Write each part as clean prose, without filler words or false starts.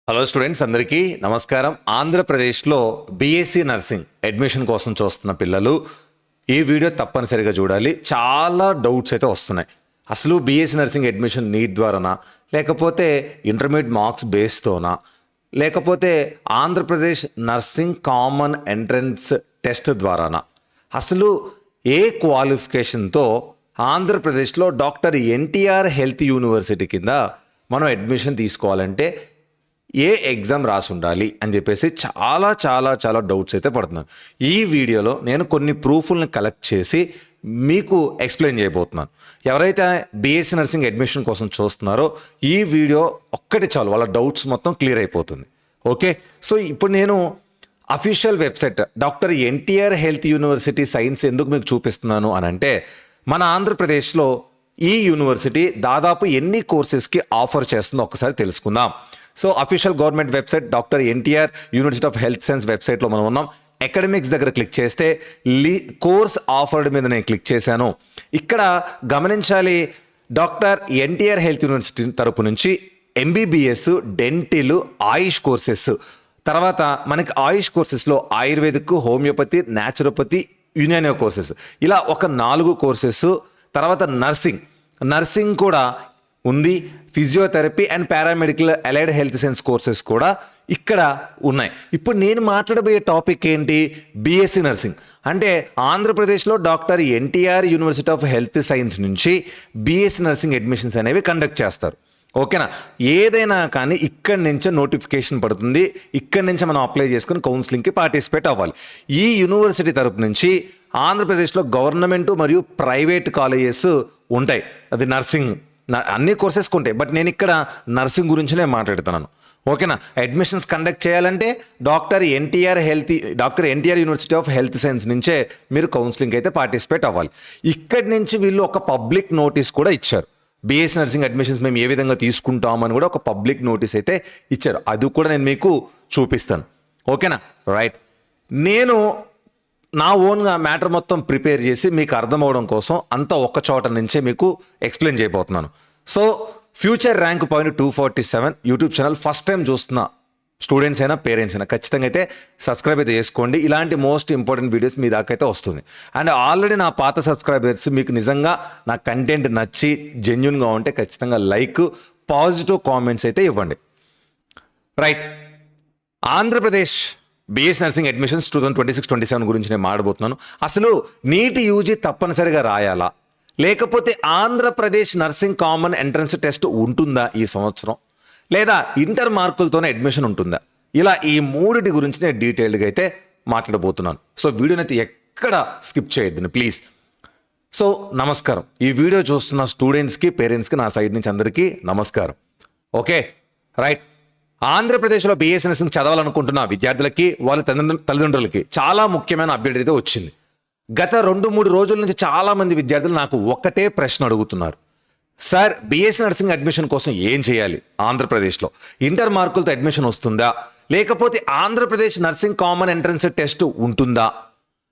Hello students, అందరికీ నమస్కారం. ఆంధ్రప్రదేశ్లో బీఎస్సీ నర్సింగ్ అడ్మిషన్ కోసం చూస్తున్న పిల్లలు ఈ వీడియో తప్పనిసరిగా చూడాలి. చాలా డౌట్స్ అయితే వస్తున్నాయి. అసలు బీఎస్సీ నర్సింగ్ అడ్మిషన్ నీట్ ద్వారానా, లేకపోతే ఇంటర్మీడియట్ మార్క్స్ బేస్తోనా, లేకపోతే Andhra Pradesh nursing common entrance test ద్వారానా, అసలు ఏ క్వాలిఫికేషన్తో ఆంధ్రప్రదేశ్లో డాక్టర్ ఎన్టీఆర్ హెల్త్ యూనివర్సిటీ కింద మనం అడ్మిషన్ తీసుకోవాలంటే ఏ ఎగ్జామ్ రాసి ఉండాలి అని చెప్పేసి చాలా చాలా చాలా డౌట్స్ అయితే పడుతున్నాను. ఈ వీడియోలో నేను కొన్ని ప్రూఫ్లను కలెక్ట్ చేసి మీకు ఎక్స్ప్లెయిన్ చేయబోతున్నాను. ఎవరైతే బీఎస్సీ నర్సింగ్ అడ్మిషన్ కోసం చూస్తున్నారో ఈ వీడియో ఒక్కటి చాలు, వాళ్ళ డౌట్స్ మొత్తం క్లియర్ అయిపోతుంది. ఓకే, సో ఇప్పుడు నేను official website doctor NTR health university science ఎందుకు మీకు చూపిస్తున్నాను అని అంటే, మన ఆంధ్రప్రదేశ్లో ఈ యూనివర్సిటీ దాదాపు ఎన్ని కోర్సెస్కి ఆఫర్ చేస్తుందో ఒక్కసారి తెలుసుకుందాం. So official government website doctor NTR university of health science వెబ్సైట్లో మనం ఉన్నాం. అకాడమిక్స్ దగ్గర క్లిక్ చేస్తే కోర్స్ ఆఫర్డ్ మీద నేను క్లిక్ చేశాను. ఇక్కడ గమనించాలి, డాక్టర్ ఎన్టీఆర్ హెల్త్ యూనివర్సిటీ తరపు నుంచి ఎంబీబీఎస్, డెంటిల్, ఆయుష్ కోర్సెస్, తర్వాత మనకి ఆయుష్ కోర్సెస్లో ఆయుర్వేదిక్, హోమియోపతి, న్యాచురోపతి, యునానియో కోర్సెస్, ఇలా ఒక 4 కోర్సెస్. తర్వాత నర్సింగ్ కూడా ఉంది. Physiotherapy and paramedical allied health science courses కూడా ఇక్కడ ఉన్నాయి. ఇప్పుడు నేను మాట్లాడబోయే టాపిక్ ఏంటి? BSc nursing. అంటే ఆంధ్రప్రదేశ్లో doctor NTR university of health science నుంచి బీఎస్సీ నర్సింగ్ అడ్మిషన్స్ అనేవి కండక్ట్ చేస్తారు. ఓకేనా? ఏదైనా కానీ ఇక్కడి నుంచే నోటిఫికేషన్ పడుతుంది. ఇక్కడి నుంచే మనం అప్లై చేసుకుని కౌన్సిలింగ్కి పార్టిసిపేట్ అవ్వాలి. ఈ యూనివర్సిటీ తరపు నుంచి ఆంధ్రప్రదేశ్లో గవర్నమెంట్ మరియు ప్రైవేట్ కాలేజెస్ ఉంటాయి. అది నర్సింగ్ అన్ని కోర్సెస్కి ఉంటాయి, బట్ నేను ఇక్కడ నర్సింగ్ గురించినే మాట్లాడుతున్నాను. ఓకేనా? అడ్మిషన్స్ కండక్ట్ చేయాలంటే doctor NTR university of health science నుంచే మీరు కౌన్సిలింగ్ అయితే పార్టిసిపేట్ అవ్వాలి. ఇక్కడి నుంచి వీళ్ళు ఒక పబ్లిక్ నోటీస్ కూడా ఇచ్చారు. బీఎస్సీ నర్సింగ్ అడ్మిషన్స్ మేము ఏ విధంగా తీసుకుంటామని కూడా ఒక పబ్లిక్ నోటీస్ అయితే ఇచ్చారు. అది కూడా నేను మీకు చూపిస్తాను. ఓకేనా? రైట్. నేను నా ఓన్గా మ్యాటర్ మొత్తం ప్రిపేర్ చేసి మీకు అర్థమవడం కోసం అంతా ఒక్క చోట నుంచే మీకు ఎక్స్ప్లెయిన్ చేయబోతున్నాను. So future rank point 247 YouTube channel first time చూస్తున్న స్టూడెంట్స్ అయినా పేరెంట్స్ అయినా ఖచ్చితంగా అయితే సబ్స్క్రైబ్ అయితే చేసుకోండి. ఇలాంటి మోస్ట్ ఇంపార్టెంట్ వీడియోస్ మీ దాకా అయితే వస్తుంది. అండ్ ఆల్రెడీ నా పాత సబ్స్క్రైబర్స్ మీకు నిజంగా నా కంటెంట్ నచ్చి జెన్యున్గా ఉంటే ఖచ్చితంగా లైక్, పాజిటివ్ కామెంట్స్ అయితే ఇవ్వండి. Right. Andhra Pradesh BSc nursing admissions 2026-27 గురించి నేను మాట్లాడబోతున్నాను. అసలు నీట్ యూజీ తప్పనిసరిగా రాయాలా, లేకపోతే Andhra Pradesh nursing common entrance test ఉంటుందా ఈ సంవత్సరం, లేదా ఇంటర్ మార్కులతోనే అడ్మిషన్ ఉంటుందా, ఇలా ఈ మూడిటి గురించి నేను డీటెయిల్డ్గా అయితే మాట్లాడబోతున్నాను. సో వీడియోని అయితే ఎక్కడ స్కిప్ చేయొద్దు ప్లీజ్. సో నమస్కారం. ఈ వీడియో చూస్తున్న స్టూడెంట్స్కి, పేరెంట్స్కి నా సైడ్ నుంచి అందరికీ నమస్కారం. Okay, right. ఆంధ్రప్రదేశ్లో బీఎస్సీ నర్సింగ్ చదవాలనుకుంటున్న విద్యార్థులకి, వాళ్ళ తల్లిదండ్రులకి చాలా ముఖ్యమైన అప్డేట్ అయితే వచ్చింది. గత 2-3 రోజుల నుంచి చాలామంది విద్యార్థులు నాకు ఒక్కటే ప్రశ్న అడుగుతున్నారు. సార్, బీఎస్సీ నర్సింగ్ అడ్మిషన్ కోసం ఏం చేయాలి? ఆంధ్రప్రదేశ్లో ఇంటర్ మార్కులతో అడ్మిషన్ వస్తుందా, లేకపోతే Andhra Pradesh nursing common entrance test ఉంటుందా,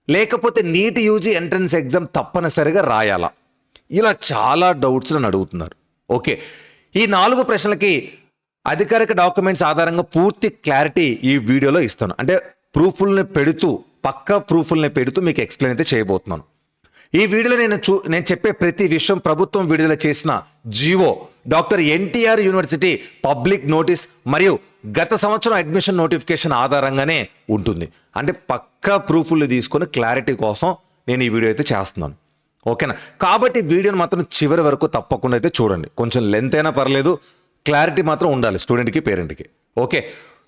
లేకపోతే నీట్ యూజీ ఎంట్రన్స్ ఎగ్జామ్ తప్పనిసరిగా రాయాలా, ఇలా చాలా డౌట్స్ నన్ను అడుగుతున్నారు. ఓకే, ఈ 4 ప్రశ్నలకి అధికారిక డాక్యుమెంట్స్ ఆధారంగా పూర్తి క్లారిటీ ఈ వీడియోలో ఇస్తాను. అంటే పక్కా ప్రూఫ్ల్ని పెడుతూ మీకు ఎక్స్ప్లెయిన్ అయితే చేయబోతున్నాను. ఈ వీడియోలో నేను చెప్పే ప్రతి విషయం ప్రభుత్వం విడుదల చేసిన GO, doctor NTR university public notice మరియు గత సంవత్సరం అడ్మిషన్ నోటిఫికేషన్ ఆధారంగానే ఉంటుంది. అంటే పక్కా ప్రూఫ్లు తీసుకొని క్లారిటీ కోసం నేను ఈ వీడియో అయితే చేస్తున్నాను. ఓకేనా? కాబట్టి వీడియోని మాత్రం చివరి వరకు తప్పకుండా అయితే చూడండి. కొంచెం లెంత్ అయినా పర్లేదు, క్లారిటీ మాత్రం ఉండాలి స్టూడెంట్కి, పేరెంట్కి. ఓకే,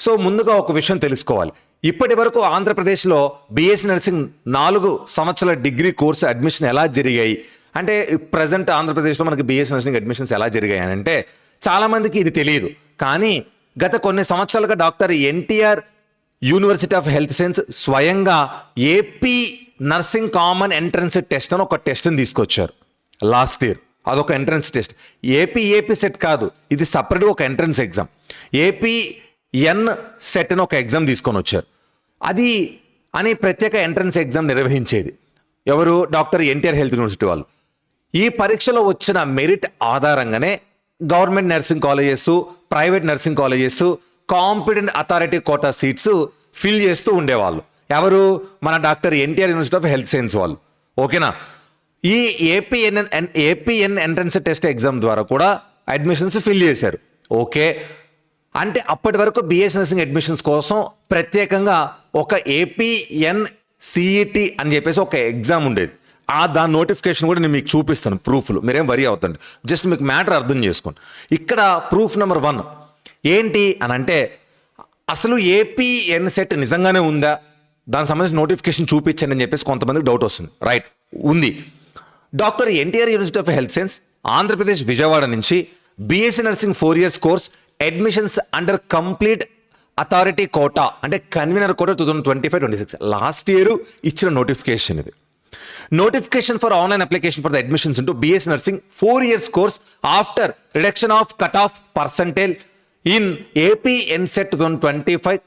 సో ముందుగా ఒక విషయం తెలుసుకోవాలి. ఇప్పటి వరకు ఆంధ్రప్రదేశ్లో బీఎస్సీ నర్సింగ్ 4 సంవత్సరాల డిగ్రీ కోర్సు అడ్మిషన్ ఎలా జరిగాయి అంటే, ప్రజెంట్ ఆంధ్రప్రదేశ్లో మనకి బీఎస్సీ నర్సింగ్ అడ్మిషన్స్ ఎలా జరిగాయి అని అంటే చాలామందికి ఇది తెలియదు. కానీ గత కొన్ని సంవత్సరాలుగా doctor NTR university of health science స్వయంగా AP nursing common entrance test అని ఒక టెస్ట్ని తీసుకొచ్చారు లాస్ట్ ఇయర్. అదొక ఎంట్రన్స్ టెస్ట్. ఏపీ సెట్ కాదు, ఇది సపరేట్గా ఒక ఎంట్రన్స్ ఎగ్జామ్. ఏపీఎన్ సెట్ అని ఒక ఎగ్జామ్ తీసుకొని వచ్చారు. అది అనే ప్రత్యేక ఎంట్రన్స్ ఎగ్జామ్ నిర్వహించేది ఎవరు? డాక్టర్ ఎన్టీఆర్ హెల్త్ యూనివర్సిటీ వాళ్ళు. ఈ పరీక్షలో వచ్చిన మెరిట్ ఆధారంగానే government nursing colleges, private nursing colleges, competent authority quota seats fill చేస్తూ ఉండేవాళ్ళు. ఎవరు? మన doctor NTR university of health science వాళ్ళు. ఓకేనా? ఈ ఏపీఎన్ ఎంట్రన్స్ టెస్ట్ ఎగ్జామ్ ద్వారా కూడా అడ్మిషన్స్ ఫిల్ చేశారు. ఓకే, అంటే అప్పటి వరకు బిఎస్సి నర్సింగ్ అడ్మిషన్స్ కోసం ప్రత్యేకంగా ఒక ఏపీఎన్ సిఈటి అని చెప్పేసి ఒక ఎగ్జామ్ ఉండేది. దాని నోటిఫికేషన్ కూడా నేను మీకు చూపిస్తాను, ప్రూఫ్లు. మీరేం వరీ అవుతండి, జస్ట్ మీకు మ్యాటర్ అర్థం చేసుకోండి. ఇక్కడ ప్రూఫ్ నెంబర్ 1 ఏంటి అని అంటే, అసలు ఏపీఎన్ సెట్ నిజంగానే ఉందా, దానికి సంబంధించిన నోటిఫికేషన్ చూపించండి అని చెప్పేసి కొంతమందికి డౌట్ వస్తుంది. రైట్, ఉంది. Doctor NTR university of health science Andhra Pradesh Vijayawada నుంచి BSc nursing 4 years course admissions under complete authority quota అంటే కన్వీనర్ కోటా 2025-26 లాస్ట్ ఇయర్ ఇచ్చిన నోటిఫికేషన్ ఇది. Notification for online application for the admissions into BS Nursing 4 years course after reduction of cutoff percentile in AP NSET 2025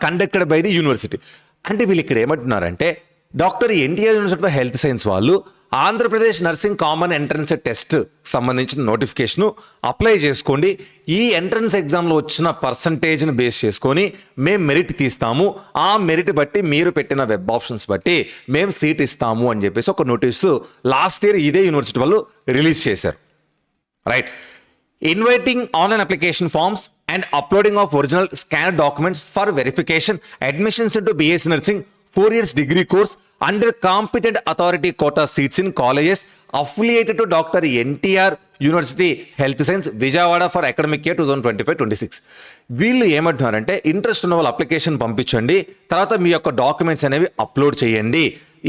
conducted by the university. అంటే వీళ్ళు ఇక్కడ ఏమంటున్నారంటే, doctor NTR university of health science వాళ్ళు Andhra Pradesh nursing common entrance test సంబంధించిన notification apply చేసుకోండి, ఈ entrance ఎగ్జామ్లో వచ్చిన పర్సంటేజ్ని బేస్ చేసుకొని మేము మెరిట్ తీస్తాము, ఆ మెరిట్ బట్టి మీరు పెట్టిన వెబ్ ఆప్షన్స్ బట్టి మేము సీట్ ఇస్తాము అని చెప్పేసి ఒక నోటీసు లాస్ట్ ఇయర్ ఇదే యూనివర్సిటీ వాళ్ళు రిలీజ్ చేశారు. Right, inviting online application forms and uploading of original scan documents for verification admissions into BSc nursing 4 years degree course under competent authority quota seats in colleges affiliated to Dr. NTR University Health Science Vijayawada for academic year 2025-26. వీళ్ళు ఏమంటున్నారంటే, interest ఉన్న వాళ్ళు application పంపించండి, తర్వాత మీ యొక్క documents అనేవి upload చేయండి.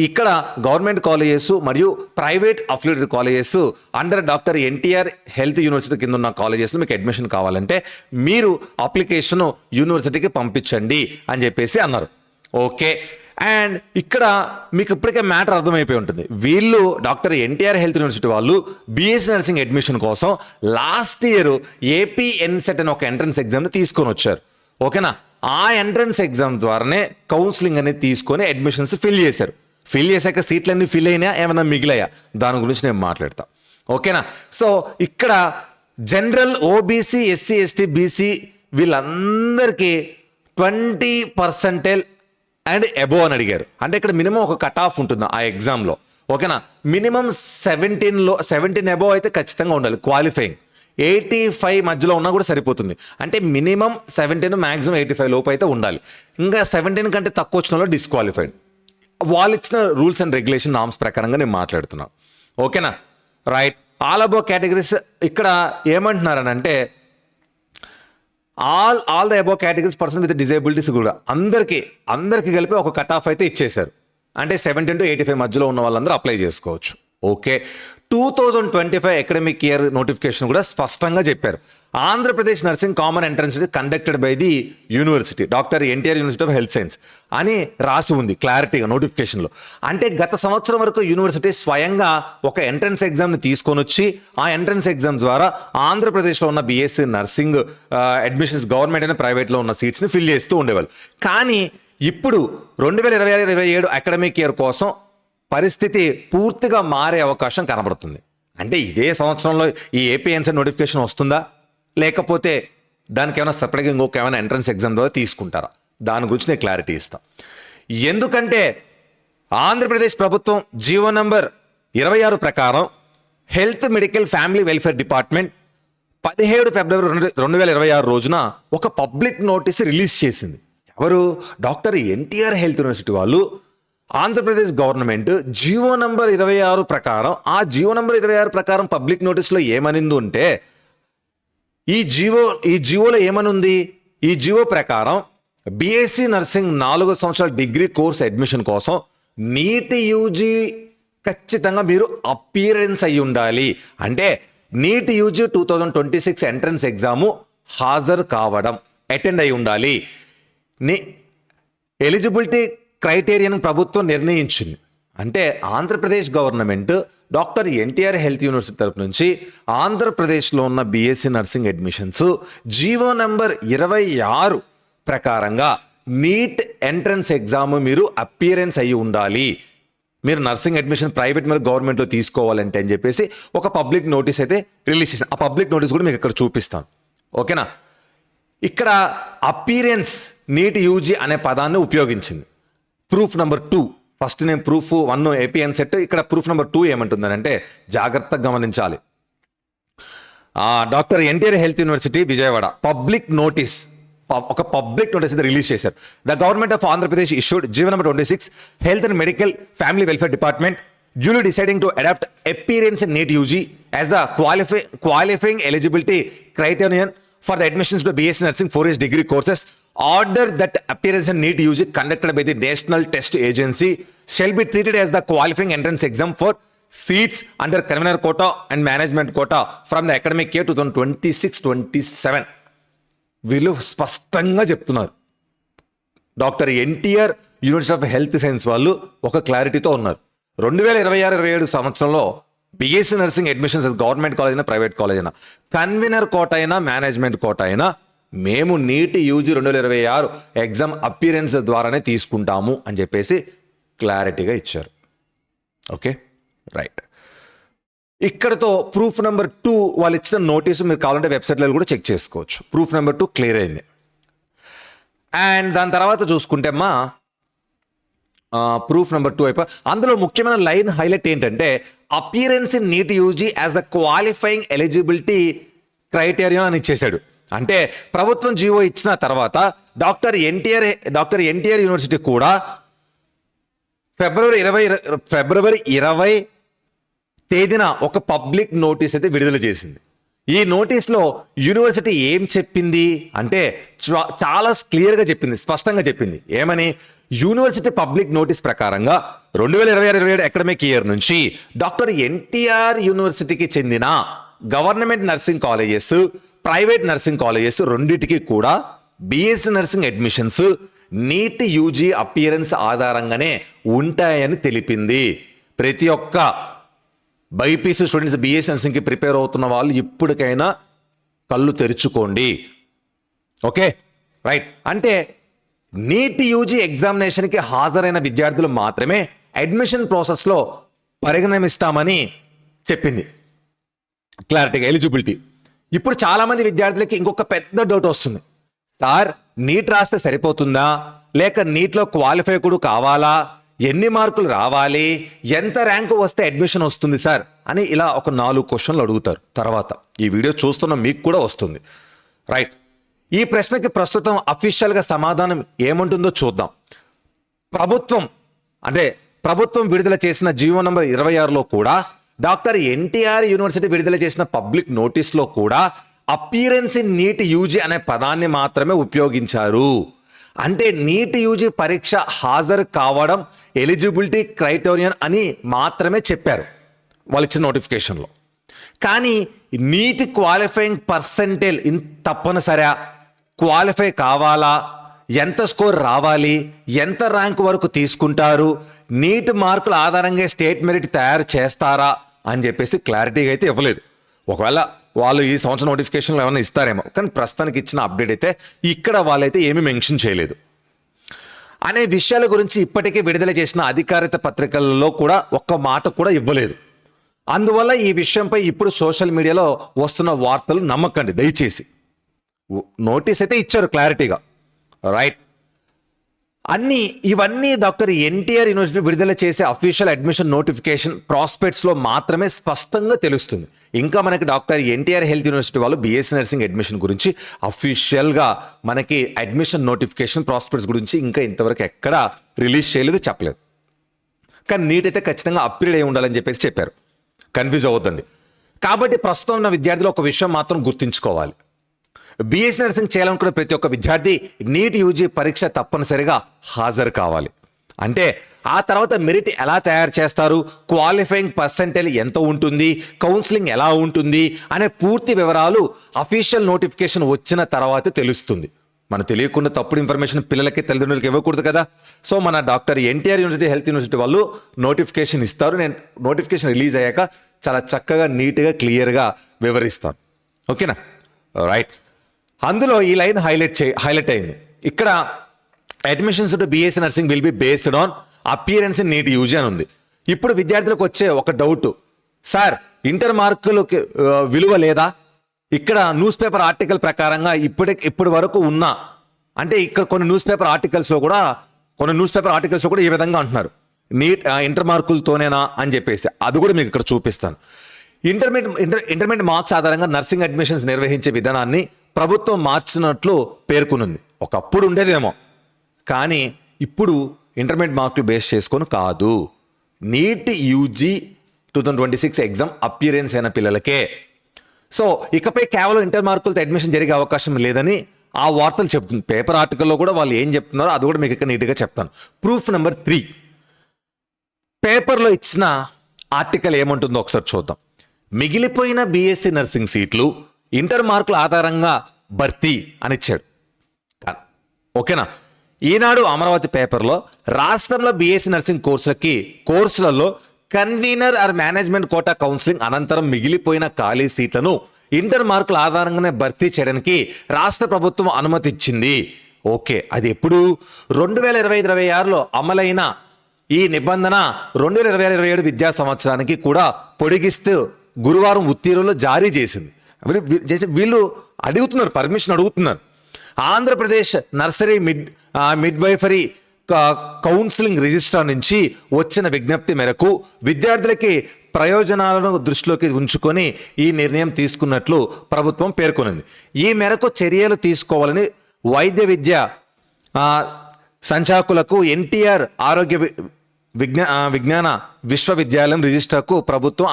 ఇక్కడ గవర్నమెంట్ కాలేజెస్ మరియు private affiliated colleges under doctor NTR health university కింద ఉన్న కాలేజెస్లో మీకు అడ్మిషన్ కావాలంటే మీరు అప్లికేషన్ యూనివర్సిటీకి పంపించండి అని చెప్పేసి అన్నారు. ఓకే, అండ్ ఇక్కడ మీకు ఇప్పటికే మ్యాటర్ అర్థమైపోయి ఉంటుంది. వీళ్ళు డాక్టర్ ఎన్టీఆర్ హెల్త్ యూనివర్సిటీ వాళ్ళు బిఎస్సి నర్సింగ్ అడ్మిషన్ కోసం లాస్ట్ ఇయర్ ఏపీఎన్సెట్ అని ఒక ఎంట్రన్స్ ఎగ్జామ్ని తీసుకొని వచ్చారు. ఓకేనా? ఆ ఎంట్రన్స్ ఎగ్జామ్ ద్వారానే కౌన్సిలింగ్ అనేది తీసుకొని అడ్మిషన్స్ ఫిల్ చేశారు. ఫిల్ చేశాక సీట్లన్నీ ఫిల్ అయినా ఏమైనా మిగిలాయా, దాని గురించి నేను మాట్లాడతా. ఓకేనా? సో ఇక్కడ general, OBC, SC, ST, BC వీళ్ళందరికీ 20% అండ్ అబోవ్ అని అడిగారు. అంటే ఇక్కడ మినిమం ఒక కట్ ఆఫ్ ఉంటుంది ఆ ఎగ్జామ్లో. ఓకేనా? మినిమం 17 అబోవ్ అయితే ఖచ్చితంగా ఉండాలి క్వాలిఫైయింగ్. 85 మధ్యలో ఉన్నా కూడా సరిపోతుంది. అంటే మినిమం 17, మ్యాక్సిమం 85 లోపు అయితే ఉండాలి. ఇంకా 17 కంటే తక్కువ వచ్చిన వాళ్ళు డిస్క్వాలిఫైడ్. వాళ్ళు ఇచ్చిన రూల్స్ అండ్ రెగ్యులేషన్ నామ్స్ ప్రకారంగా నేను మాట్లాడుతున్నాను. ఓకేనా? రైట్, ఆల్ అబోవ్ కేటగిరీస్ ఇక్కడ ఏమంటున్నారనంటే, all the above categories person with disabilities కూడా అందరికీ కలిపి ఒక కట్ ఆఫ్ అయితే ఇచ్చేశారు. అంటే 17 to 85 మధ్యలో ఉన్న వాళ్ళందరూ అప్లై చేసుకోవచ్చు. ఓకే, 2025 అకాడమిక్ ఇయర్ నోటిఫికేషన్ కూడా స్పష్టంగా చెప్పారు. Andhra Pradesh nursing common entrance conducted by the university doctor NTR university of health science అని రాసి ఉంది క్లారిటీగా నోటిఫికేషన్లో. అంటే గత సంవత్సరం వరకు యూనివర్సిటీ స్వయంగా ఒక ఎంట్రన్స్ ఎగ్జామ్ని తీసుకొని వచ్చి ఆ ఎంట్రన్స్ ఎగ్జామ్ ద్వారా ఆంధ్రప్రదేశ్లో ఉన్న బిఎస్సి నర్సింగ్ అడ్మిషన్స్ గవర్నమెంట్ అయినా ప్రైవేట్లో ఉన్న సీట్స్ని ఫిల్ చేస్తూ ఉండేవాళ్ళు. కానీ ఇప్పుడు 2026-27 అకాడమిక్ ఇయర్ కోసం పరిస్థితి పూర్తిగా మారే అవకాశం కనబడుతుంది. అంటే ఇదే సంవత్సరంలో ఈ ఏపీఎన్సీ నోటిఫికేషన్ వస్తుందా, లేకపోతే దానికి ఏమైనా సపరేట్గా ఇంకొక ఏమైనా ఎంట్రన్స్ ఎగ్జామ్ ద్వారా తీసుకుంటారా, దాని గురించి నేను క్లారిటీ ఇస్తాను. ఎందుకంటే ఆంధ్రప్రదేశ్ ప్రభుత్వం జీవో నంబర్ 26 ప్రకారం health medical family welfare department 17 ఫిబ్రవరి 2026 రోజున ఒక పబ్లిక్ నోటీస్ రిలీజ్ చేసింది. ఎవరు? డాక్టర్ ఎన్టీఆర్ హెల్త్ యూనివర్సిటీ వాళ్ళు ఆంధ్రప్రదేశ్ గవర్నమెంట్ జీవో నంబర్ 26 ప్రకారం, ఆ జీవో నంబర్ 26 ప్రకారం పబ్లిక్ నోటీస్లో ఏమనింది అంటే, ఈ జీవోలో ఏమనుంది? ఈ జీవో ప్రకారం బిఎస్సి నర్సింగ్ 4 సంవత్సరాల డిగ్రీ కోర్స్ అడ్మిషన్ కోసం నీట్ యూజీ ఖచ్చితంగా మీరు అపియరెన్స్ అయ్యి ఉండాలి. అంటే నీట్ యూజీ 2026 ఎంట్రన్స్ ఎగ్జాము హాజరు కావడం, అటెండ్ అయి ఉండాలి. ఎలిజిబిలిటీ క్రైటీరియాను ప్రభుత్వం నిర్ణయించింది. అంటే Andhra Pradesh government doctor NTR health university తరపు నుంచి ఆంధ్రప్రదేశ్లో ఉన్న BSc nursing admissions GO number 26 ప్రకారంగా నీట్ ఎంట్రన్స్ ఎగ్జామ్ మీరు అపియరెన్స్ అయ్యి ఉండాలి. మీరు నర్సింగ్ అడ్మిషన్ ప్రైవేట్ మరియు గవర్నమెంట్లో తీసుకోవాలంటే అని చెప్పేసి ఒక పబ్లిక్ నోటీస్ అయితే రిలీజ్ చేసింది. ఆ పబ్లిక్ నోటీస్ కూడా మీకు ఇక్కడ చూపిస్తాను. ఓకేనా? ఇక్కడ అపీరెన్స్ నీట్ యూజీ అనే పదాన్ని ఉపయోగించింది. ప్రూఫ్ నెంబర్ 2, ఫస్ట్ నేను ప్రూఫ్ 1 ఏపీఎన్ సెట్, ఇక్కడ ప్రూఫ్ నెంబర్ 2 ఏమంటుందనంటే జాగ్రత్తగా గమనించాలి. Doctor NTR health university Vijayawada public notice అయితే రిలీజ్ చేశారు. The government of Andhra Pradesh issued GO number 26 health and medical family welfare department duly deciding to adopt appearance in NEET UG as the qualifying eligibility criterion for the admissions to BSc Nursing 4 years degree courses, order that appearance in NEET UG conducted by the National Test Agency shall be treated as the qualifying entrance exam for seats under convener quota and management quota from the academic year 2026-27. వీళ్ళు స్పష్టంగా చెప్తున్నారు. Doctor NTR university of health science వాళ్ళు ఒక క్లారిటీతో ఉన్నారు. 2026-27 సంవత్సరంలో BSc nursing admissions government college అయినా private college అయినా కన్వీనర్ కోట అయినా మేనేజ్మెంట్ కోట అయినా మేము నీట్ యూజీ 2026 ఎగ్జామ్ అపీరెన్స్ ద్వారానే తీసుకుంటాము అని చెప్పేసి క్లారిటీగా ఇచ్చారు. Okay, right. ఇక్కడతో ప్రూఫ్ నెంబర్ 2 వాళ్ళు ఇచ్చిన నోటీసు మీరు కావాలంటే వెబ్సైట్లో కూడా చెక్ చేసుకోవచ్చు. ప్రూఫ్ నెంబర్ 2 క్లియర్ అయింది. అండ్ దాని తర్వాత చూసుకుంటే అమ్మా ప్రూఫ్ నెంబర్ 2 అయిపోయి అందులో ముఖ్యమైన లైన్ హైలైట్ ఏంటంటే appearance in NEET UG as the qualifying eligibility criterion అని ఇచ్చేశాడు. అంటే ప్రభుత్వం జీవో ఇచ్చిన తర్వాత డాక్టర్ ఎన్టీఆర్ యూనివర్సిటీ కూడా ఫిబ్రవరి 20 తేదీన ఒక పబ్లిక్ నోటీస్ అయితే విడుదల చేసింది. ఈ నోటీస్లో యూనివర్సిటీ ఏం చెప్పింది అంటే చాలా క్లియర్గా చెప్పింది, స్పష్టంగా చెప్పింది. ఏమని? యూనివర్సిటీ పబ్లిక్ నోటీస్ ప్రకారంగా 2026-27 అకాడమిక్ ఇయర్ నుంచి డాక్టర్ ఎన్టీఆర్ యూనివర్సిటీకి చెందిన government nursing colleges, private nursing colleges రెండింటికి కూడా BSc nursing admissions NEET UG appearance ఆధారంగానే ఉంటాయని తెలిపింది. ప్రతి ఒక్క బైపీసీ స్టూడెంట్స్ బీఎస్సీ నర్సింగ్కి ప్రిపేర్ అవుతున్న వాళ్ళు ఇప్పటికైనా కళ్ళు తెరుచుకోండి. Okay, right. అంటే నీట్ యూజీ ఎగ్జామినేషన్కి హాజరైన విద్యార్థులు మాత్రమే అడ్మిషన్ ప్రాసెస్లో పరిగణిస్తామని చెప్పింది క్లారిటీగా, ఎలిజిబిలిటీ. ఇప్పుడు చాలామంది విద్యార్థులకి ఇంకొక పెద్ద డౌట్ వస్తుంది. సార్, నీట్ రాస్తే సరిపోతుందా, లేక నీట్లో క్వాలిఫై కూడా కావాలా, ఎన్ని మార్కులు రావాలి, ఎంత ర్యాంకు వస్తే అడ్మిషన్ వస్తుంది సార్ అని ఇలా ఒక 4 క్వశ్చన్లు అడుగుతారు. తర్వాత ఈ వీడియో చూస్తున్న మీకు కూడా వస్తుంది, రైట్. ఈ ప్రశ్నకి ప్రస్తుతం అఫీషియల్గా సమాధానం ఏముంటుందో చూద్దాం. ప్రభుత్వం విడుదల చేసిన జీవో నంబర్ 26లో కూడా డాక్టర్ ఎన్టీఆర్ యూనివర్సిటీ విడుదల చేసిన పబ్లిక్ నోటీస్లో కూడా అపియరెన్స్ ఇన్ నీట్ యూజీ అనే పదాన్ని మాత్రమే ఉపయోగించారు. అంటే నీట్ యూజీ పరీక్ష హాజరు కావడం ఎలిజిబిలిటీ క్రైటీరియన్ అని మాత్రమే చెప్పారు వాళ్ళు ఇచ్చిన నోటిఫికేషన్లో. కానీ నీట్ క్వాలిఫైయింగ్ పర్సెంటేజ్ తప్పనిసరిగా క్వాలిఫై కావాలా, ఎంత స్కోర్ రావాలి, ఎంత ర్యాంక్ వరకు తీసుకుంటారు, నీట్ మార్కుల ఆధారంగా స్టేట్ మెరిట్ తయారు చేస్తారా అని చెప్పేసి క్లారిటీగా అయితే ఇవ్వలేదు. ఒకవేళ వాళ్ళు ఈ సంవత్సరం నోటిఫికేషన్లో ఏమైనా ఇస్తారేమో, కానీ ప్రస్తుతానికి ఇచ్చిన అప్డేట్ అయితే ఇక్కడ వాళ్ళైతే ఏమీ మెన్షన్ చేయలేదు. అనే విషయాల గురించి ఇప్పటికే విడుదల చేసిన అధికారిత పత్రికల్లో కూడా ఒక్క మాట కూడా ఇవ్వలేదు. అందువల్ల ఈ విషయంపై ఇప్పుడు సోషల్ మీడియాలో వస్తున్న వార్తలు నమ్మకండి దయచేసి. నోటీస్ అయితే ఇచ్చారు క్లారిటీగా, రైట్. ఇవన్నీ డాక్టర్ ఎన్టీఆర్ యూనివర్సిటీ విడుదల చేసే అఫీషియల్ అడ్మిషన్ నోటిఫికేషన్ ప్రాస్పెక్ట్స్లో మాత్రమే స్పష్టంగా తెలుస్తుంది. ఇంకా మనకి డాక్టర్ ఎన్టీఆర్ హెల్త్ యూనివర్సిటీ వాళ్ళు బీఎస్సీ నర్సింగ్ అడ్మిషన్ గురించి అఫీషియల్గా మనకి అడ్మిషన్ నోటిఫికేషన్ ప్రాస్పెక్ట్స్ గురించి ఇంకా ఇంతవరకు ఎక్కడా రిలీజ్ చేయలేదు, చెప్పలేదు. కానీ నీట్ అయితే ఖచ్చితంగా అప్గ్రేడ్ అయి ఉండాలని చెప్పేసి చెప్పారు. కన్ఫ్యూజ్ అవ్వద్దండి. కాబట్టి ప్రస్తుతం ఉన్న విద్యార్థులు ఒక విషయం మాత్రం గుర్తుంచుకోవాలి. బీఎస్సీ నర్సింగ్ చేయాలనుకున్న ప్రతి ఒక్క విద్యార్థి నీట్ యూజీ పరీక్ష తప్పనిసరిగా హాజరు కావాలి. అంటే ఆ తర్వాత మెరిట్ ఎలా తయారు చేస్తారు, క్వాలిఫైయింగ్ పర్సెంటేజ్ ఎంత ఉంటుంది, కౌన్సిలింగ్ ఎలా ఉంటుంది అనే పూర్తి వివరాలు అఫీషియల్ నోటిఫికేషన్ వచ్చిన తర్వాతే తెలుస్తుంది. మనం తెలియకుండా తప్పుడు ఇన్ఫర్మేషన్ పిల్లలకి తల్లిదండ్రులకి ఇవ్వకూడదు కదా. సో మన doctor NTR university health university వాళ్ళు నోటిఫికేషన్ ఇస్తారు. నేను నోటిఫికేషన్ రిలీజ్ అయ్యాక చాలా చక్కగా నీట్గా క్లియర్గా వివరిస్తాను. ఓకేనా, రైట్. అందులో ఈ లైన్ హైలైట్ అయింది. ఇక్కడ admissions to BSc nursing will be based on appearance in NEET UG అని ఉంది. ఇప్పుడు విద్యార్థులకు వచ్చే ఒక డౌట్, సార్ ఇంటర్ మార్కులకి విలువ లేదా, ఇక్కడ న్యూస్ పేపర్ ఆర్టికల్ ప్రకారంగా ఇప్పటి వరకు ఉన్న అంటే ఇక్కడ కొన్ని న్యూస్ పేపర్ ఆర్టికల్స్లో కూడా ఈ విధంగా అంటున్నారు, నీట్ ఇంటర్ మార్కులతోనేనా అని చెప్పేసి. అది కూడా మీకు ఇక్కడ చూపిస్తాను. ఇంటర్మీడియట్ మార్క్స్ ఆధారంగా నర్సింగ్ అడ్మిషన్స్ నిర్వహించే విధానాన్ని ప్రభుత్వం మార్చినట్లు పేర్కొనుంది. ఒకప్పుడు ఉండేదేమో, కానీ ఇప్పుడు ఇంటర్మీడియట్ మార్కులు బేస్ చేసుకొని కాదు, నీట్ యూజీ 2026 ఎగ్జామ్ అపియరెన్స్ అయిన పిల్లలకే. సో ఇకపై కేవలం ఇంటర్ మార్కులతో అడ్మిషన్ జరిగే అవకాశం లేదని ఆ వార్తలు చెప్తుంది. పేపర్ ఆర్టికల్లో కూడా వాళ్ళు ఏం చెప్తున్నారో అది కూడా మీకు ఇక్కడ నీట్గా చెప్తాను. ప్రూఫ్ నెంబర్ 3 పేపర్లో ఇచ్చిన ఆర్టికల్ ఏమంటుందో ఒకసారి చూద్దాం. మిగిలిపోయిన బీఎస్సీ నర్సింగ్ సీట్లు ఇంటర్ మార్కుల ఆధారంగా భర్తీ అని ఇచ్చాడు. ఓకేనా? ఈనాడు అమరావతి పేపర్లో రాష్ట్రంలో బీఎస్సీ నర్సింగ్ కోర్సులలో convener or management quota counselling అనంతరం మిగిలిపోయిన ఖాళీ సీట్లను ఇంటర్ మార్కుల ఆధారంగానే భర్తీ చేయడానికి రాష్ట్ర ప్రభుత్వం అనుమతి ఇచ్చింది. ఓకే, అది ఎప్పుడు? 2025-26లో అమలైన ఈ నిబంధన 2026-27 విద్యా సంవత్సరానికి కూడా పొడిగిస్తూ గురువారం ఉత్తర్వులు జారీ చేసింది. వీళ్ళు పర్మిషన్ అడుగుతున్నారు. Andhra Pradesh nursery midwifery counselling registrar నుంచి వచ్చిన విజ్ఞప్తి మేరకు విద్యార్థులకి ప్రయోజనాలను దృష్టిలోకి ఉంచుకొని ఈ నిర్ణయం తీసుకున్నట్లు ప్రభుత్వం పేర్కొనింది. ఈ మేరకు చర్యలు తీసుకోవాలని వైద్య విద్య సంచాలకులకు ఎన్టీఆర్ ఆరోగ్య విజ్ఞాన విశ్వవిద్యాలయం రిజిస్ట్రార్కు ప్రభుత్వం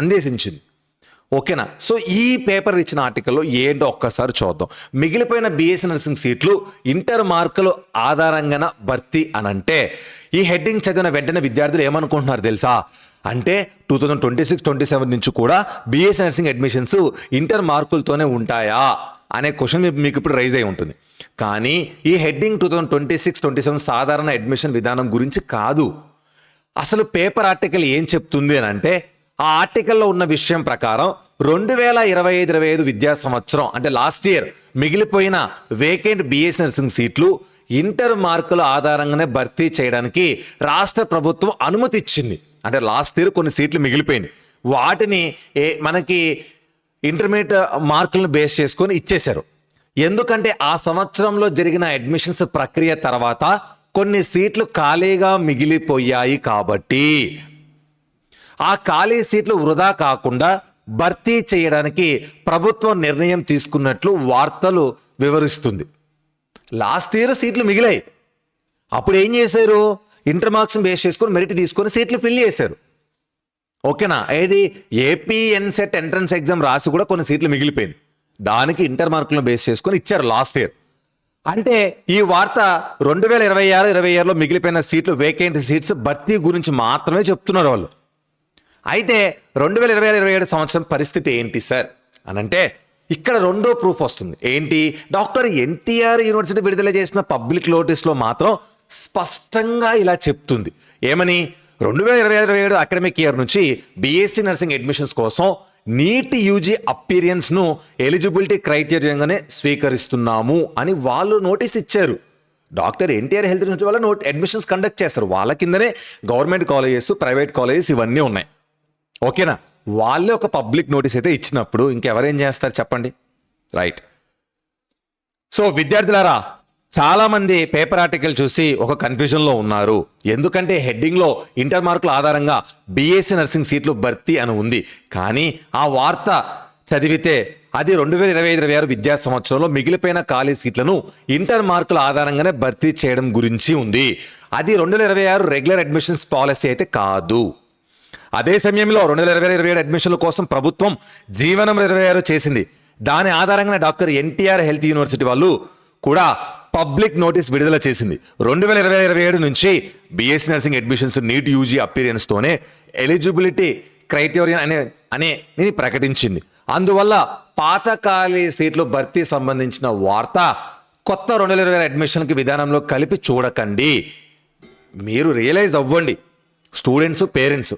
ఆదేశించింది. ఓకేనా? సో ఈ పేపర్ ఇచ్చిన ఆర్టికల్లో ఏంటో ఒక్కసారి చూద్దాం. మిగిలిపోయిన బీఎస్సీ నర్సింగ్ సీట్లు ఇంటర్ మార్కులు ఆధారంగా భర్తీ అనంటే ఈ హెడ్డింగ్ చదివిన వెంటనే విద్యార్థులు ఏమనుకుంటున్నారు తెలుసా? అంటే 2026-27 నుంచి కూడా బీఎస్సీ నర్సింగ్ అడ్మిషన్స్ ఇంటర్ మార్కులతోనే ఉంటాయా అనే క్వశ్చన్ మీకు ఇప్పుడు రైజ్ అయి ఉంటుంది. కానీ ఈ హెడ్డింగ్ 2026-27 సాధారణ అడ్మిషన్ విధానం గురించి కాదు. అసలు పేపర్ ఆర్టికల్ ఏం చెప్తుంది అని అంటే, ఆ ఆర్టికల్లో ఉన్న విషయం ప్రకారం 2025-26 విద్యా సంవత్సరం అంటే లాస్ట్ ఇయర్ మిగిలిపోయిన వేకెంట్ బీఎస్సీ నర్సింగ్ సీట్లు ఇంటర్ మార్కుల ఆధారంగానే భర్తీ చేయడానికి రాష్ట్ర ప్రభుత్వం అనుమతి ఇచ్చింది. అంటే లాస్ట్ ఇయర్ కొన్ని సీట్లు మిగిలిపోయింది, వాటిని మనకి ఇంటర్మీడియట్ మార్కులను బేస్ చేసుకొని ఇచ్చేశారు. ఎందుకంటే ఆ సంవత్సరంలో జరిగిన అడ్మిషన్స్ ప్రక్రియ తర్వాత కొన్ని సీట్లు ఖాళీగా మిగిలిపోయాయి కాబట్టి ఆ ఖాళీ సీట్లు వృధా కాకుండా భర్తీ చేయడానికి ప్రభుత్వం నిర్ణయం తీసుకున్నట్లు వార్తలు వివరిస్తుంది. లాస్ట్ ఇయర్ సీట్లు మిగిలాయి, అప్పుడు ఏం చేశారు? ఇంటర్ మార్క్స్ బేస్ చేసుకొని మెరిట్ తీసుకొని సీట్లు ఫిల్ చేశారు. ఓకేనా? ఏది ఏపీ ఎన్సెట్ ఎంట్రన్స్ ఎగ్జామ్ రాసి కూడా కొన్ని సీట్లు మిగిలిపోయింది, దానికి ఇంటర్ మార్కులను బేస్ చేసుకొని ఇచ్చారు లాస్ట్ ఇయర్. అంటే ఈ వార్త 2026-27లో మిగిలిపోయిన సీట్లు వేకెంట్ సీట్స్ భర్తీ గురించి మాత్రమే చెప్తున్నారు వాళ్ళు. అయితే 2026-27 సంవత్సరం పరిస్థితి ఏంటి సార్ అనంటే ఇక్కడ రెండో ప్రూఫ్ వస్తుంది. ఏంటి? డాక్టర్ ఎన్టీఆర్ యూనివర్సిటీ విడుదల చేసిన పబ్లిక్ నోటీస్లో మాత్రం స్పష్టంగా ఇలా చెప్తుంది. ఏమని? 2026-27 అకాడమిక్ ఇయర్ నుంచి బీఎస్సీ నర్సింగ్ అడ్మిషన్స్ కోసం నీట్ యూజీ అపీరియన్స్ను ఎలిజిబిలిటీ క్రైటీరియాగానే స్వీకరిస్తున్నాము అని వాళ్ళు నోటీస్ ఇచ్చారు. డాక్టర్ ఎన్టీఆర్ హెల్త్ యూనివర్సిటీ వల్ల అడ్మిషన్స్ కండక్ట్ చేస్తారు. వాళ్ళ కిందనే గవర్నమెంట్ కాలేజెస్, ప్రైవేట్ కాలేజెస్ ఇవన్నీ ఉన్నాయి. ఓకేనా? వాళ్ళే ఒక పబ్లిక్ నోటీస్ అయితే ఇచ్చినప్పుడు ఇంకెవరేం చేస్తారు చెప్పండి? రైట్. సో విద్యార్థులారా, చాలా మంది పేపర్ ఆర్టికల్ చూసి ఒక కన్ఫ్యూజన్లో ఉన్నారు. ఎందుకంటే హెడ్డింగ్లో ఇంటర్ మార్కుల ఆధారంగా బీఎస్సీ నర్సింగ్ సీట్లు భర్తీ అని ఉంది, కానీ ఆ వార్త చదివితే అది 2025-26 విద్యా సంవత్సరంలో మిగిలిపోయిన ఖాళీ సీట్లను ఇంటర్ మార్కుల ఆధారంగానే భర్తీ చేయడం గురించి ఉంది. అది 2026 రెగ్యులర్ అడ్మిషన్స్ పాలసీ అయితే కాదు. అదే సమయంలో 2025-27 అడ్మిషన్ల కోసం ప్రభుత్వం జీవనం 26 చేసింది. దాని ఆధారంగా డాక్టర్ ఎన్టీఆర్ హెల్త్ యూనివర్సిటీ వాళ్ళు కూడా పబ్లిక్ నోటీస్ విడుదల చేసింది. 2026-27 నుంచి BSc nursing admissions NEET UG అపీరియన్స్తోనే ఎలిజిబిలిటీ క్రైటీరియా అనే ప్రకటించింది. అందువల్ల పాత ఖాళీ సీట్లు భర్తీ సంబంధించిన వార్త కొత్త 2026 అడ్మిషన్కి విధానంలో కలిపి చూడకండి. మీరు రియలైజ్ అవ్వండి స్టూడెంట్స్, పేరెంట్స్.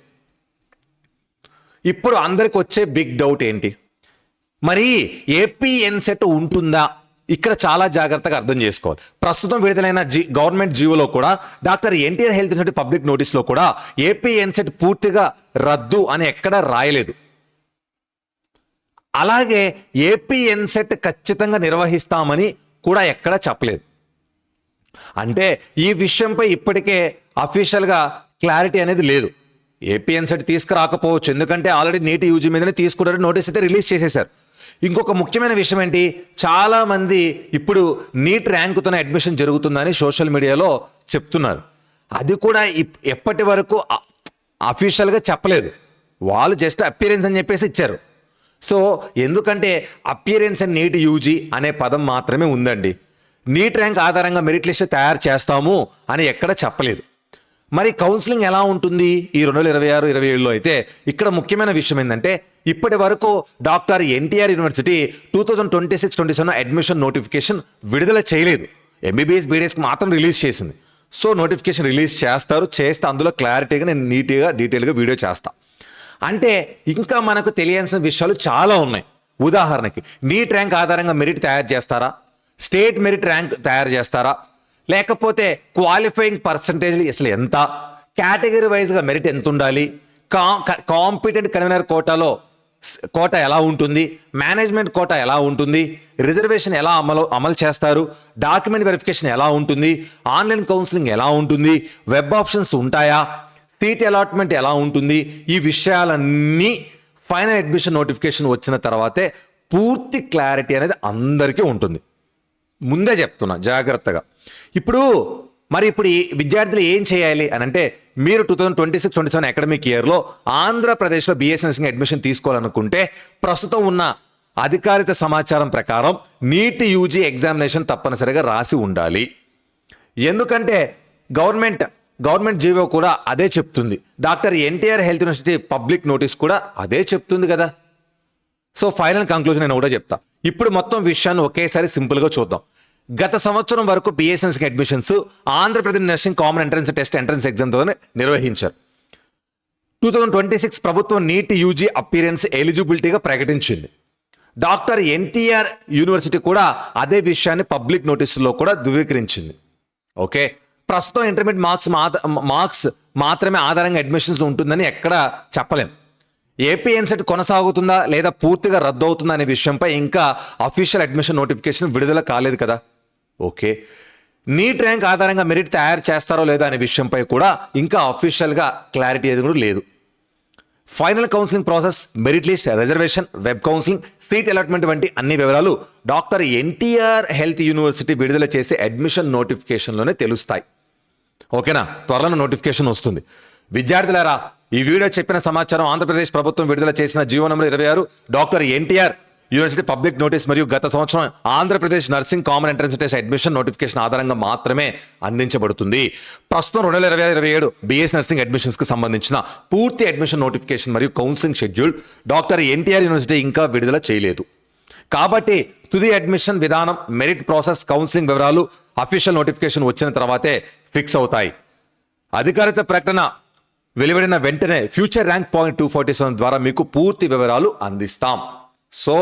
ఇప్పుడు అందరికి వచ్చే బిగ్ డౌట్ ఏంటి? మరి ఏపీ ఎన్సెట్ ఉంటుందా? ఇక్కడ చాలా జాగ్రత్తగా అర్థం చేసుకోవాలి. ప్రస్తుతం విడుదలైన గవర్నమెంట్ జీవోలో కూడా doctor NTR health university public నోటీస్లో కూడా ఏపీ ఎన్సెట్ పూర్తిగా రద్దు అని ఎక్కడా రాయలేదు. అలాగే ఏపీ ఎన్సెట్ ఖచ్చితంగా నిర్వహిస్తామని కూడా ఎక్కడా చెప్పలేదు. అంటే ఈ విషయంపై ఇప్పటికే అఫీషియల్గా క్లారిటీ అనేది లేదు. ఏపీ ఎన్సెట్ తీసుకురాకపోవచ్చు, ఎందుకంటే ఆల్రెడీ నీట్ యూజీ మీదనే తీసుకుంటారు, నోటీస్ అయితే రిలీజ్ చేసేశారు. ఇంకొక ముఖ్యమైన విషయం ఏంటి, చాలామంది ఇప్పుడు నీట్ ర్యాంకుతోనే అడ్మిషన్ జరుగుతుందని సోషల్ మీడియాలో చెప్తున్నారు. అది కూడా ఎప్పటి వరకు అఫీషియల్గా చెప్పలేదు, వాళ్ళు జస్ట్ అపియరెన్స్ అని చెప్పేసి ఇచ్చారు. సో ఎందుకంటే అపియరెన్స్ అండ్ నీట్ యూజీ అనే పదం మాత్రమే ఉందండి. నీట్ ర్యాంక్ ఆధారంగా మెరిట్ లిస్ట్ తయారు చేస్తాము అని ఎక్కడ చెప్పలేదు. మరి కౌన్సిలింగ్ ఎలా ఉంటుంది ఈ 2026-27లో అయితే ఇక్కడ ముఖ్యమైన విషయం ఏంటంటే, ఇప్పటి వరకు doctor NTR university 2026-27 admission notification విడుదల చేయలేదు. ఎంబీబీఎస్ బీడీఎస్కి మాత్రం రిలీజ్ చేసింది. సో నోటిఫికేషన్ రిలీజ్ చేస్తే అందులో క్లారిటీగా నేను నీట్గా డీటెయిల్గా వీడియో చేస్తా. అంటే ఇంకా మనకు తెలియాల్సిన విషయాలు చాలా ఉన్నాయి. ఉదాహరణకి నీట్ ర్యాంక్ ఆధారంగా మెరిట్ తయారు చేస్తారా, స్టేట్ మెరిట్ ర్యాంక్ తయారు చేస్తారా, లేకపోతే క్వాలిఫైయింగ్ పర్సంటేజ్లు అసలు ఎంత, కేటగిరీ వైజ్గా మెరిట్ ఎంత ఉండాలి, కాంపిటెంట్ కన్వీనర్ కోటా ఎలా ఉంటుంది, మేనేజ్మెంట్ కోటా ఎలా ఉంటుంది, రిజర్వేషన్ ఎలా అమలు చేస్తారు, డాక్యుమెంట్ వెరిఫికేషన్ ఎలా ఉంటుంది, ఆన్లైన్ కౌన్సిలింగ్ ఎలా ఉంటుంది, వెబ్ ఆప్షన్స్ ఉంటాయా, సీట్ అలాట్మెంట్ ఎలా ఉంటుంది, ఈ విషయాలన్నీ ఫైనల్ అడ్మిషన్ నోటిఫికేషన్ వచ్చిన తర్వాతే పూర్తి క్లారిటీ అనేది అందరికీ ఉంటుంది. ముందే చెప్తున్నా జాగ్రత్తగా. ఇప్పుడు ఈ విద్యార్థులు ఏం చేయాలి అని అంటే, మీరు 2026-27 అకాడమిక్ ఇయర్లో ఆంధ్రప్రదేశ్లో బీఎస్సీ నర్సింగ్ అడ్మిషన్ తీసుకోవాలనుకుంటే ప్రస్తుతం ఉన్న అధికారిత సమాచారం ప్రకారం నీట్ యూజీ ఎగ్జామినేషన్ తప్పనిసరిగా రాసి ఉండాలి. ఎందుకంటే గవర్నమెంట్ జీవో కూడా అదే చెప్తుంది, doctor NTR health university public notice కూడా అదే చెప్తుంది కదా. సో ఫైనల్ కంక్లూజన్ నేను కూడా చెప్తా. ఇప్పుడు మొత్తం విషయాన్ని ఒకేసారి సింపుల్గా చూద్దాం. గత సంవత్సరం వరకు BSc nursing admissions Andhra Pradesh nursing common entrance test entrance ఎగ్జామ్తో నిర్వహించారు. 2026 ప్రభుత్వం నీట్ యూజీ అపియరెన్స్ ఎలిజిబిలిటీగా ప్రకటించింది. డాక్టర్ ఎన్టీఆర్ యూనివర్సిటీ కూడా అదే విషయాన్ని పబ్లిక్ నోటీసులో కూడా ధృవీకరించింది. ఓకే, ప్రస్తుతం ఇంటర్మీడియట్ మార్క్స్ మాత్రమే ఆధారంగా అడ్మిషన్స్ ఉంటుందని ఎక్కడ చెప్పలేం. ఏపీ ఎన్సెట్ కొనసాగుతుందా లేదా పూర్తిగా రద్దు అవుతుందా అనే విషయంపై ఇంకా అఫీషియల్ అడ్మిషన్ నోటిఫికేషన్ విడుదల కాలేదు కదా. ఓకే, నీట్ ర్యాంక్ ఆధారంగా మెరిట్ తయారు చేస్తారో లేదా అనే విషయంపై కూడా ఇంకా అఫీషియల్గా క్లారిటీ ఏది కూడా లేదు. Final counselling process, merit list, reservation, web counselling, seat allotment వంటి అన్ని వివరాలు డాక్టర్ ఎన్టీఆర్ హెల్త్ యూనివర్సిటీ విడుదల చేసే అడ్మిషన్ నోటిఫికేషన్లోనే తెలుస్తాయి. ఓకేనా, త్వరలో నోటిఫికేషన్ వస్తుంది. విద్యార్థులారా, ఈ వీడియో చెప్పిన సమాచారం ఆంధ్రప్రదేశ్ ప్రభుత్వం విడుదల చేసిన GO number 26 doctor NTR university public notice మరియు గత సంవత్సరం Andhra Pradesh nursing common entrance test admission notification ఆధారంగా మాత్రమే అందించబడుతుంది. ప్రస్తుతం 2026-27 బీఎస్ నర్సింగ్ అడ్మిషన్స్కి సంబంధించిన పూర్తి అడ్మిషన్ నోటిఫికేషన్ మరియు counselling schedule doctor NTR university ఇంకా విడుదల చేయలేదు. కాబట్టి తుది అడ్మిషన్ విధానం, మెరిట్ ప్రాసెస్, కౌన్సిలింగ్ వివరాలు అఫీషియల్ నోటిఫికేషన్ వచ్చిన తర్వాతే ఫిక్స్ అవుతాయి. అధికారిత ప్రకటన వెలువడిన వెంటనే ఫ్యూచర్ ర్యాంక్ పాయింట్ 247 ద్వారా మీకు పూర్తి వివరాలు అందిస్తాం. సో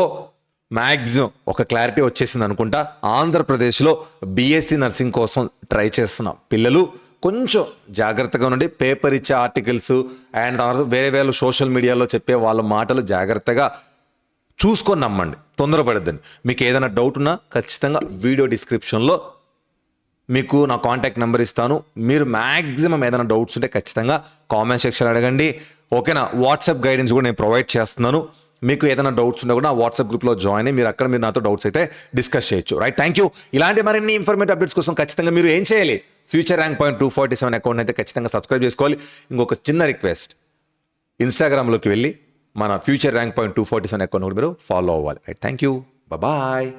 మ్యాక్సిమం ఒక క్లారిటీ వచ్చేసింది అనుకుంటా. ఆంధ్రప్రదేశ్లో బీఎస్సీ నర్సింగ్ కోసం ట్రై చేస్తున్న పిల్లలు కొంచెం జాగ్రత్తగా ఉండండి. పేపర్ ఇచ్చే ఆర్టికల్స్ అండ్ వేరే సోషల్ మీడియాలో చెప్పే వాళ్ళ మాటలు జాగ్రత్తగా చూసుకొని నమ్మండి, తొందరపడద్దని. మీకు ఏదైనా డౌట్ ఉన్నా ఖచ్చితంగా వీడియో డిస్క్రిప్షన్లో మీకు నా కాంటాక్ట్ నెంబర్ ఇస్తాను. మీరు మ్యాక్సిమం ఏదైనా డౌట్స్ ఉంటే ఖచ్చితంగా కామెంట్ సెక్షన్ అడగండి. ఓకేనా, వాట్సాప్ గైడెన్స్ కూడా నేను ప్రొవైడ్ చేస్తున్నాను. మీకు ఏదైనా డౌట్స్ ఉన్నా కూడా నా వాట్సాప్ గ్రూప్లో జాయిన్ అయ్యి మీరు నాతో డౌట్స్ అయితే డిస్కస్ చేయొచ్చు. Right, thank you. ఇలాంటి మరిన్ని ఇన్ఫర్మేటివ్ అప్డేట్స్ కోసం ఖచ్చితంగా మీరు ఏం చేయాలి, ఫ్యూచర్ ర్యాంక్ పాయింట్ 247 అకౌంట్ అయితే ఖచ్చితంగా సబ్స్క్రైబ్ చేసుకోవాలి. ఇంకొక చిన్న రిక్వెస్ట్, ఇన్స్టాగ్రామ్లోకి వెళ్ళి మన ఫ్యూచర్ ర్యాంక్ పాయింట్ 247 అకౌంట్ కూడా మీరు ఫాలో అవ్వాలి. Right, thank you, bye.